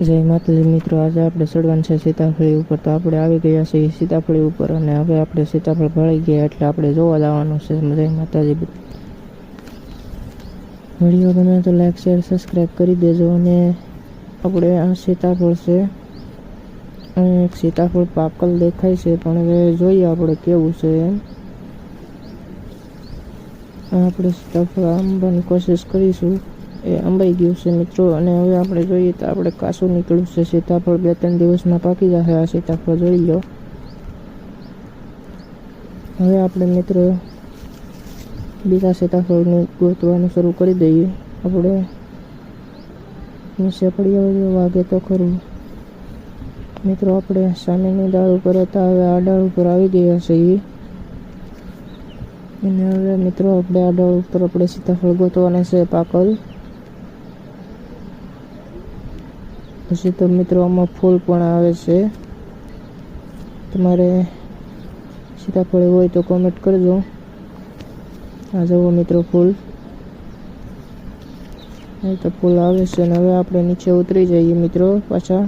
જય માતાજી મિત્રો, આજે આપણે ચડવાનું છે સીતાફળી ઉપર। તો આપણે આવી ગયા છીએ સીતાફળી ઉપર અને હવે આપણે સીતાફળ ભળી ગયા એટલે આપણે જોવા જવાનું છે। જય માતાજી। વિડીયો ગમે તો લાઈક શેર સબસ્ક્રાઈબ કરી દેજો। અને આપણે આ સીતાફળ છે, અને એક સીતાફળ પાકલ દેખાય છે, પણ હવે જોઈએ આપણે કેવું છે એમ। આપણે સીતાફળ આંબાની કોશિશ કરીશું। એ આંબાઈ ગયું છે મિત્રો, અને હવે આપણે જોઈએ તો આપણે કાચું નીકળ્યું છે સીતાફળ। 2-3 દિવસમાં પાકી જશે આ સીતાફળ, જોઈ લો। હવે આપણે મિત્રો બીજા સીતાફળને ગોતવાનું શરૂ કરી દઈએ। આપણે નીચે પડ્યા વાગે તો ખરું મિત્રો। આપણે સામેની ડાળ ઉપર હતા, હવે આ ડાળ ઉપર આવી ગયા છીએ। અને હવે મિત્રો આપણે આ ડાળ ઉપર આપણે સીતાફળ ગોતવાના છે પાકલ। પછી તો મિત્રો આમાં ફૂલ પણ આવે છે। તમારે સીતાફળ હોય તો કોમેન્ટ કરજો। આ જુઓ મિત્રો ફૂલ, તો ફૂલ આવે છે। અને હવે આપણે નીચે ઉતરી જઈએ મિત્રો પાછા।